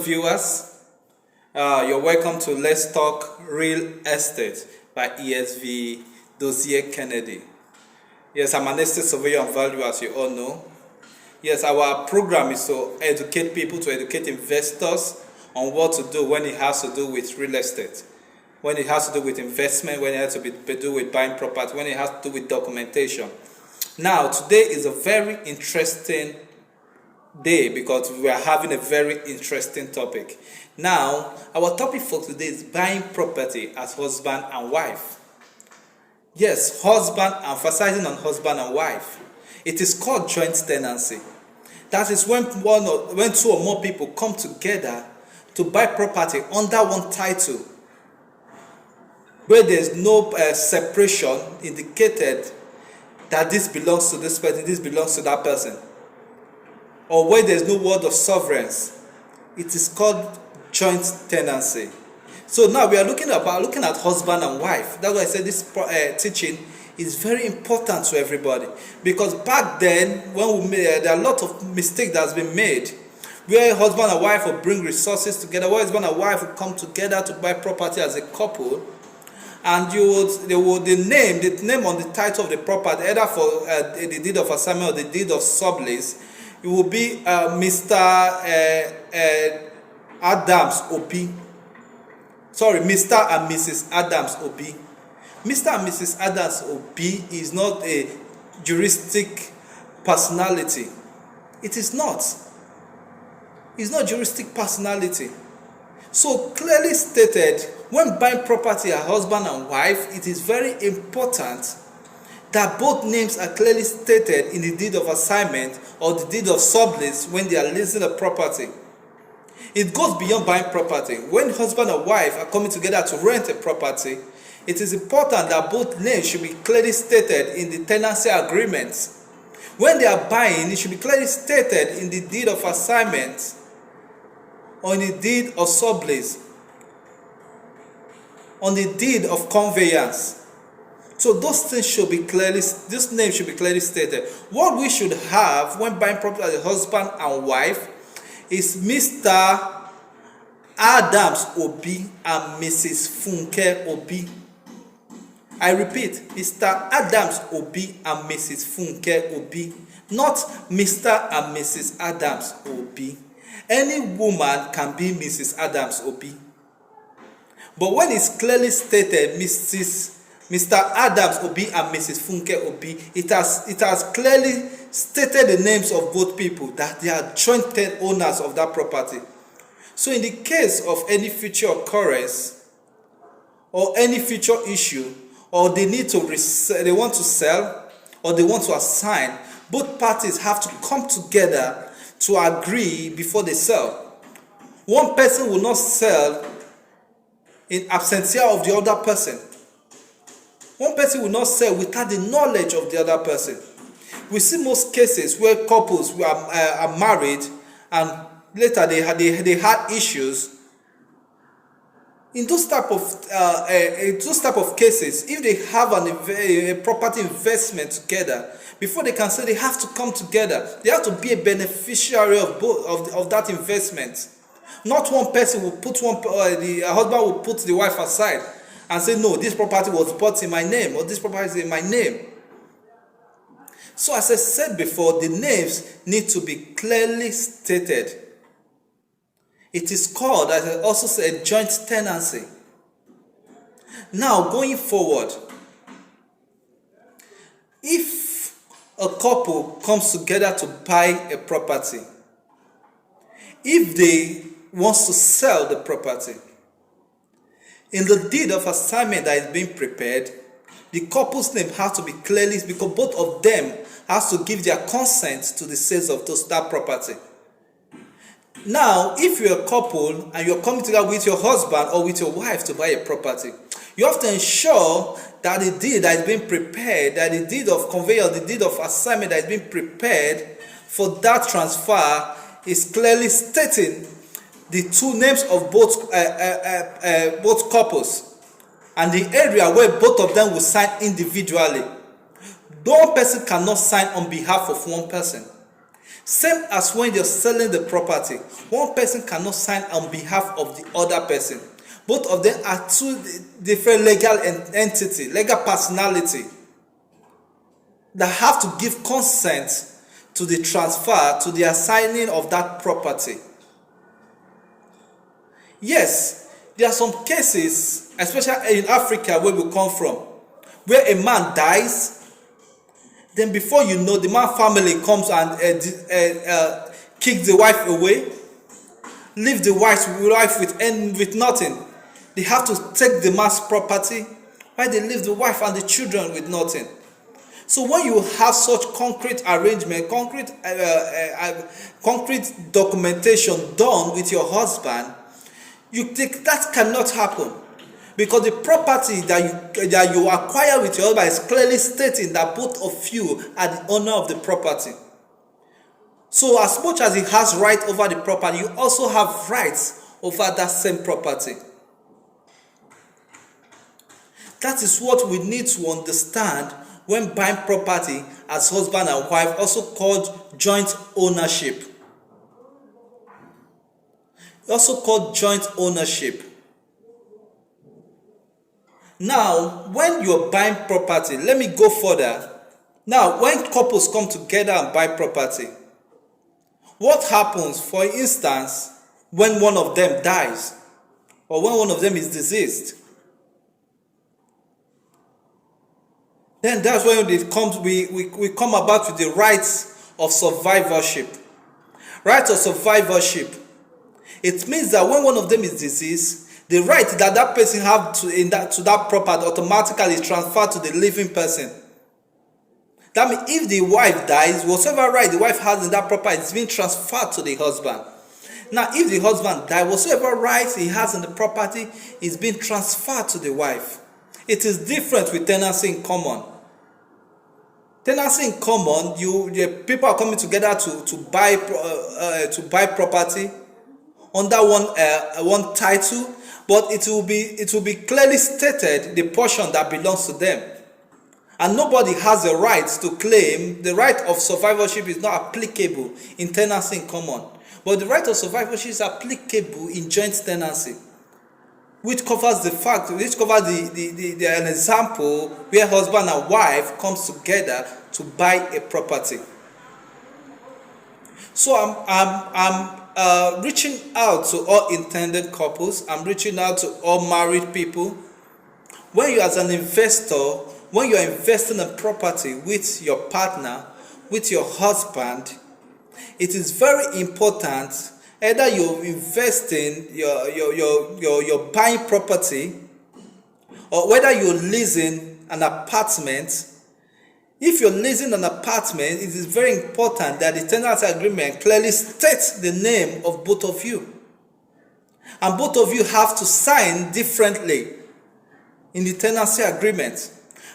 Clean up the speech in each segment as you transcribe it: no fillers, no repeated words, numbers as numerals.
viewers. You're welcome to Let's Talk Real Estate by ESV Dozier Kennedy. Yes, I'm an estate surveyor and valuer, as you all know. Yes, our program is to educate people, to educate investors on what to do when it has to do with real estate, when it has to do with investment, when it has to do with buying property, when it has to do with documentation. Now, today is a very interesting day because we are having a very interesting topic. Now, our topic for today is buying property as husband and wife. Yes, husband, emphasizing on husband and wife. It is called joint tenancy. That is when two or more people come together to buy property under one title, where there is no separation indicated that this belongs to this person, this belongs to that person, or where there is no word of sovereigns. It is called joint tenancy. So now we are looking at husband and wife. That's why I said this teaching is very important to everybody, because back then when we made, there are a lot of mistakes that has been made, where husband and wife will bring resources together, where husband and wife will come together to buy property as a couple, and the name on the title of the property, either for the deed of assignment or the deed of sublease, it will be Mr. Adams Obi. Sorry, Mr. and Mrs. Adams Obi. Mr. and Mrs. Adams Obi is not a juristic personality. It is not. It's not juristic personality. So clearly stated, when buying property as husband and wife, it is very important that both names are clearly stated in the deed of assignment or the deed of sublease when they are leasing a property. It goes beyond buying property. When husband and wife are coming together to rent a property, it is important that both names should be clearly stated in the tenancy agreements. When they are buying, it should be clearly stated in the deed of assignment or in the deed of sublease, on the deed of conveyance. So those things should be clearly, this name should be clearly stated. What we should have when buying property as a husband and wife is Mr. Adams Obi and Mrs. Funke Obi. I repeat, Mr. Adams Obi and Mrs. Funke Obi, not Mr. and Mrs. Adams Obi. Any woman can be Mrs. Adams Obi. But when it's clearly stated Mr. Adams Obi and Mrs. Funke Obi, it has clearly stated the names of both people, that they are joint owners of that property. So in the case of any future occurrence or any future issue, or they want to sell or they want to assign, both parties have to come together to agree before they sell. One person will not sell in absentia of the other person. One person will not sell without the knowledge of the other person. We see most cases where couples are married and later they had issues. In those type of cases, if they have a property investment together, before they can say, they have to come together. They have to be a beneficiary of both of that investment. Not one person will put the husband will put the wife aside and say, no, this property was bought in my name, or this property is in my name. So as I said before, the names need to be clearly stated. It is called, as I also said, joint tenancy. Now, going forward, if a couple comes together to buy a property, if they want to sell the property, in the deed of assignment that is being prepared, the couple's name has to be clearly, because both of them has to give their consent to the sales of that property. Now, if you're a couple and you're coming together with your husband or with your wife to buy a property, you have to ensure that the deed that is being prepared, that the deed of conveyance, the deed of assignment that is being prepared for that transfer is clearly stating the two names of both couples and the area where both of them will sign individually. One person cannot sign on behalf of one person. Same as when you're selling the property, one person cannot sign on behalf of the other person. Both of them are two different legal entity, legal personality that have to give consent to the transfer, to the assigning of that property. Yes, there are some cases, especially in Africa where we come from, where a man dies, then before you know, the man family comes and kicks the wife away, leave the wife with nothing. They have to take the man's property, while they leave the wife and the children with nothing. So when you have such concrete arrangement, concrete documentation done with your husband, you think that cannot happen, because the property that you acquire with your husband is clearly stating that both of you are the owner of the property. So as much as he has right over the property, you also have rights over that same property. That is what we need to understand when buying property as husband and wife, also called joint ownership. Also called joint ownership. Now, when you're buying property, let me go further. Now, when couples come together and buy property, what happens, for instance, when one of them dies or when one of them is deceased? Then that's when we come about with the rights of survivorship. Rights of survivorship. It means that when one of them is deceased, the right that that person have to that property automatically is transferred to the living person. That means if the wife dies, whatever right the wife has in that property is being transferred to the husband. Now, if the husband dies, whatever rights he has in the property is being transferred to the wife. It is different with tenancy in common. Tenancy in common, people are coming together to buy property under one title, but it will be clearly stated the portion that belongs to them, and nobody has the right to claim. The right of survivorship is not applicable in tenancy in common, but the right of survivorship is applicable in joint tenancy, which covers an example where husband and wife comes together to buy a property. So I'm reaching out to all intended couples. I'm reaching out to all married people. When you, as an investor, when you are investing in property with your partner, with your husband, it is very important. Either you're investing, you're buying property, or whether you're leasing an apartment. If you're leasing an apartment, it is very important that the tenancy agreement clearly states the name of both of you. And both of you have to sign differently in the tenancy agreement.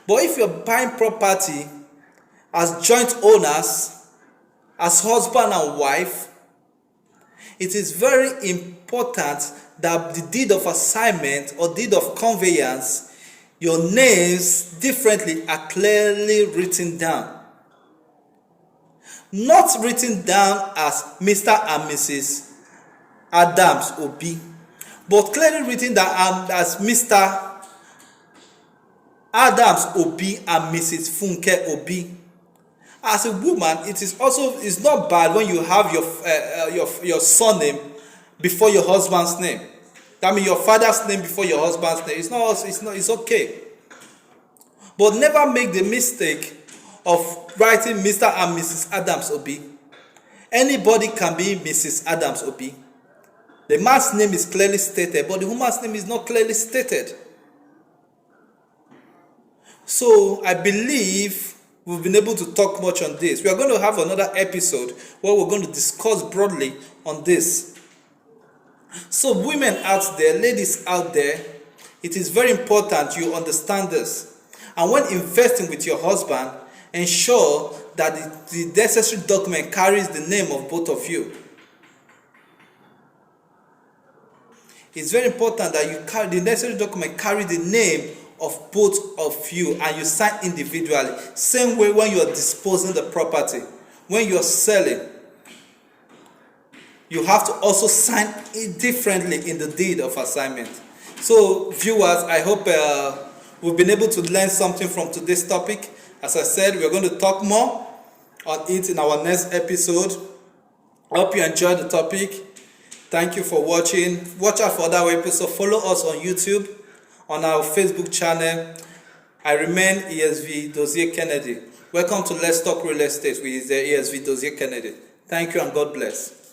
But if you're buying property as joint owners, as husband and wife, it is very important that the deed of assignment or deed of conveyance, your names differently are clearly written down. Not written down as Mr. and Mrs. Adams Obi, but clearly written down as Mr. Adams Obi and Mrs. Funke Obi. As a woman, it's not bad when you have your surname before your husband's name. That means your father's name before your husband's name. It's okay. But never make the mistake of writing Mr. and Mrs. Adams Obi. Anybody can be Mrs. Adams Obi. The man's name is clearly stated, but the woman's name is not clearly stated. So I believe we've been able to talk much on this. We are going to have another episode where we're going to discuss broadly on this. So women out there, ladies out there, it is very important you understand this. And when investing with your husband, ensure that the necessary document carries the name of both of you. It's very important that the necessary document carry the name of both of you and you sign individually. Same way when you are disposing the property, when you are selling. you have to also sign it differently in the deed of assignment. So viewers, I hope we've been able to learn something from today's topic. As I said, we're going to talk more on it in our next episode. I hope you enjoyed the topic. Thank you for watching. Watch out for other episodes. Follow us on YouTube, on our Facebook channel. I remain ESV Dozier Kennedy. Welcome to Let's Talk Real Estate with the ESV Dozier Kennedy. Thank you and God bless.